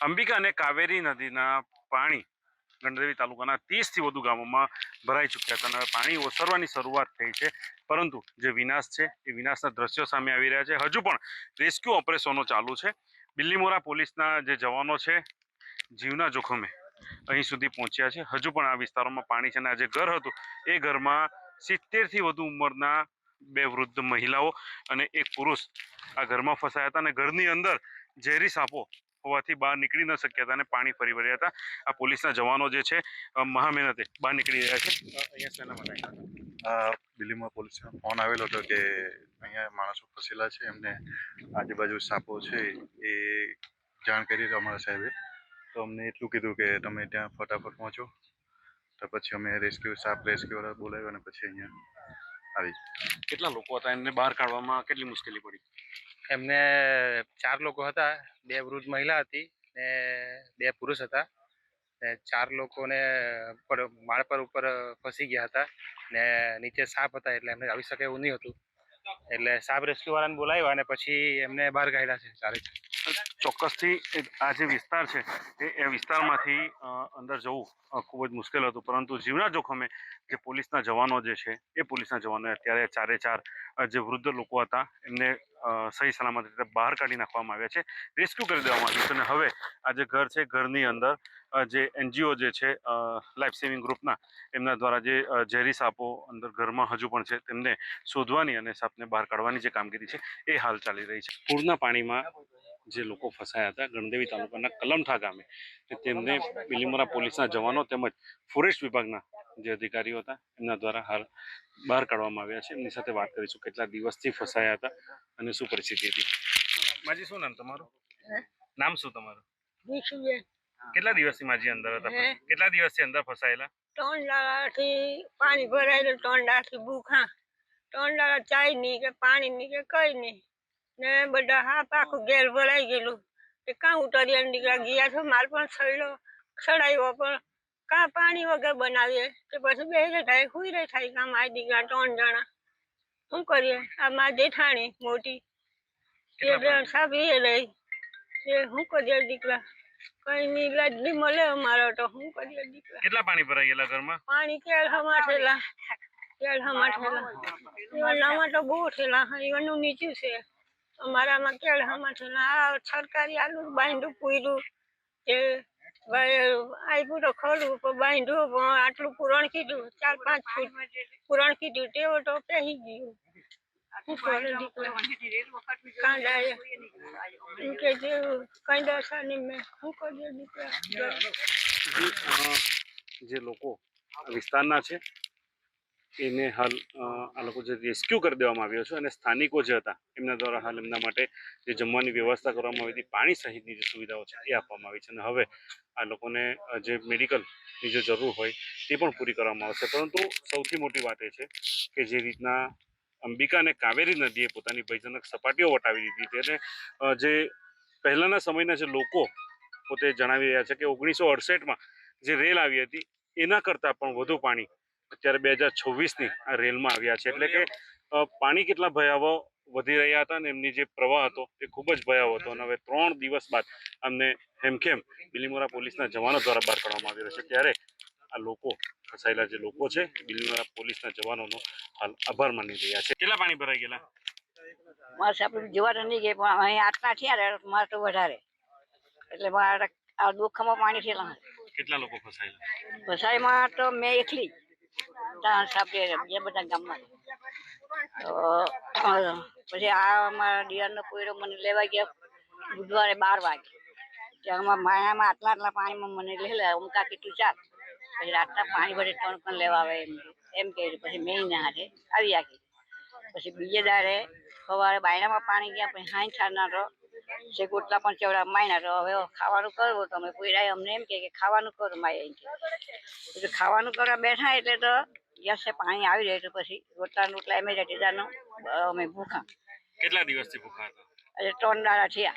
અંબિકા અને કાવેરી નદીના પાણી ગણદેવી તાલુકાના 30 થી વધુ ગામોમાં ભરાઈ ચૂક્યા હતા અને પાણી ઓસરવાની શરૂઆત થઈ છે, પરંતુ જે વિનાશ છે એ વિનાશના દ્રશ્યો સામે આવી રહ્યા છે। હજુ પણ રેસ્ક્યુ ઓપરેશનો ચાલુ છે। બિલીમોરા પોલીસના જે જવાનો છે જીવના જોખમે અહીં સુધી પહોંચ્યા છે। હજુ પણ આ વિસ્તારોમાં પાણી છે અને આ જે ઘર હતું એ ઘરમાં 70 થી વધુ ઉંમરના 2 વૃદ્ધ મહિલાઓ અને એક પુરુષ આ ઘરમાં ફસાયા હતા અને ઘરની અંદર ઝેરી સાપો હોવાથી બહાર નીકળી ન શક્યા હતા અને પાણી ફરી વળ્યા હતા। આ પોલીસના જવાનો જે છે મહા મહેનતે બહાર નીકળી રહ્યા છે। અહીંયા શેના માટે બિલીમોરા પોલીસનો ફોન આવેલો હતો કે અહીંયા માણસો ફસેલા છે, એમને આજુબાજુ સાપો છે એ જાણ કરી અમારા સાહેબે, તો અમને એટલું કીધું કે તમે ત્યાં ફટાફટ પહોંચો। તો પછી અમે રેસ્ક્યુવાળા બોલાવ્યો અને પછી અહીંયા આવી। કેટલા લોકો હતા? એમને બહાર કાઢવામાં કેટલી મુશ્કેલી પડી? એમને 4 લોકો હતા, 2 વૃદ્ધ મહિલા હતી ને 2 પુરુષ હતા ને 4 લોકોને માળ પર ઉપર ફસી ગયા હતા ને નીચે સાપ હતા એટલે એમને આવી શકે એવું નહીં હતું, એટલે સાપ રેસ્ક્યુ વાળાને બોલાવ્યા અને પછી એમને બહાર કાઢ્યા છે ચારે। ચોક્કસથી આ જે વિસ્તાર છે એ વિસ્તારમાંથી અંદર જવું ખૂબ જ મુશ્કેલ હતું, પરંતુ જીવના જોખમે જે પોલીસના જવાનો જે છે એ પોલીસના જવાનોએ અત્યારે ચારે ચાર જે વૃદ્ધ લોકો હતા એમને સહી સલામત રીતે બહાર કાઢી નાખવામાં આવ્યા છે, રેસ્ક્યુ કરી દેવામાં આવ્યું છે અને હવે આ જે ઘર છે ઘરની અંદર જે NGO જે છે લાઈફ સેવિંગ ગ્રુપના એમના દ્વારા જે ઝેરી સાપો અંદર ઘરમાં હજુ પણ છે તેમને શોધવાની અને સાપને બહાર કાઢવાની જે કામગીરી છે એ હાલ ચાલી રહી છે। પૂરના પાણીમાં જે લોકો ફસાયા હતા ગણદેવી તાલુકાના કલમઠા ગામે, તેમને બિલીમોરા પોલીસના જવાનો તેમજ ફોરેસ્ટ વિભાગના જે અધિકારીઓ હતા એમના દ્વારા હાલ બહાર કાઢવામાં આવ્યા છે। એમની સાથે વાત કરીશું કેટલા દિવસથી ફસાયા હતા અને શું પરિસ્થિતિ હતી। માજી, શું નામ તમારું? નામ શું તમારું? કેટલા દિવસથી માજી અંદર હતા? કેટલા દિવસથી અંદર ફસાયેલા? 3 દાડાથી પાણી ભરાયેલું, 3 દાડાથી ભૂખા, 3 દાડા ચાય નહીં કે પાણી નહીં કે કઈ નહીં ને બધા હાથ આખું ઘેર ભરાઈ ગયેલું કે કાં ઉતરીએ નીકળ્યા ગયા છો, માલ પણ સડાયો પણ કાં પાણી વગર બનાવીએ કે પછી બે થાય હુઈ રહે થાય કાં મારી દીકરા 3 જણા શું કરીએ। આ મારી જેઠાણી મોટી એ સાબી રહી એ શું કરીએ દીકરા, કઈ નહીં ઇલાજ નહીં મળે અમારો તો શું કરીએ દીકરા। કેટલા પાણી ભરાઈ ગયેલા ઘરમાં? પાણી કેળ હમાઠેલા એનામાં તો બહુ થયેલા, એવાનું નીચું છે અમારામાં કેળ હમાઠેલા। આ સરકારી આલુ બાંધું પૂર્યું એ આપ્યું તો ખરું પણ બાંધ્યું પણ આટલું પુરણ કીધું 4-5 ફૂટ પુરણ કીધું તેઓ તો પહેરી ગયું। શું કરે દીકરા, કાં જાય એમ કે જેવું કઈ દશા નહીં મેં શું કરીએ દીકરા। જે લોકો વિસ્તારના છે એને હાલ આ લોકો જે રેસ્ક્યુ કરી દેવામાં આવ્યો છે અને સ્થાનિકો જે હતા એમના દ્વારા હાલ એમના માટે જે જમવાની વ્યવસ્થા કરવામાં આવી હતી, પાણી સહિતની જે સુવિધાઓ છે એ આપવામાં આવી છે અને હવે આ લોકોને જે મેડિકલની જે જરૂર હોય તે પણ પૂરી કરવામાં આવશે। પરંતુ સૌથી મોટી વાત એ છે કે જે રીતના અંબિકા અને કાવેરી નદીએ પોતાની ભયજનક સપાટીઓ વટાવી દીધી તેને જે પહેલાંના સમયના જે લોકો પોતે જણાવી રહ્યા છે કે 1968માં જે રેલ આવી હતી એના કરતાં પણ વધુ પાણી અત્યારે 2026ની આ રેલમાં આવ્યા છે, એટલે કે પાણી કેટલા ભયાવહ વધી રહ્યા હતા અને એમની જે પ્રવાહ હતો એ ખૂબ જ ભયાવહ હતો અને હવે 3 દિવસ બાદ અમને હેમખેમ બિલીમોરા પોલીસના જવાનો દ્વારા બહાર કાઢવામાં આવી રહ્યો છે, ત્યારે આ લોકો ફસાયેલા જે લોકો છે બિલીમોરા પોલીસના જવાનોનો હાલ આભાર માની રહ્યા છે। કેટલા પાણી ભરાઈ ગયેલા? મારે આપણે જોવા તો નહીં ગયા પણ અહીં આટલા થયા મારે તો વધારે, એટલે મારે આ દુઃખમાં પાણી થયેલા। કેટલા લોકો ફસાયેલા? વસાઈમાં તો મેં એકલી ત્યાં સાપે બીજા બધા ગામમાં, તો પછી આ અમારા દિવાળનો કોયરો મને લેવા ગયા બુધવારે 12 વાગે, ત્યાં માયામાં આટલા પાણીમાં મને લઈ લે અમકા કીધું ચાલ, પછી રાતના પાણી ભરે 3 પણ લેવા આવે એમ કહ્યું, પછી મેં ના હાથે આવી આખી। પછી બીજે દાડે સવારે બાયણામાં પાણી ગયા, પછી 60 તો છે ગોટલા પણ ચવડા માયના, તો હવે ખાવાનું કરવું તો અમે કોયરાએ અમને એમ કે ખાવાનું કરો માય એમ કે, પછી ખાવાનું કરવા બેઠા એટલે તો ગેસે પાણી આવી રહ્યું, તો પછી રોટલા એમ જ અમે ભૂખા। કેટલા દિવસથી ભૂખા હતા? એટલે 3 દાડા થયા।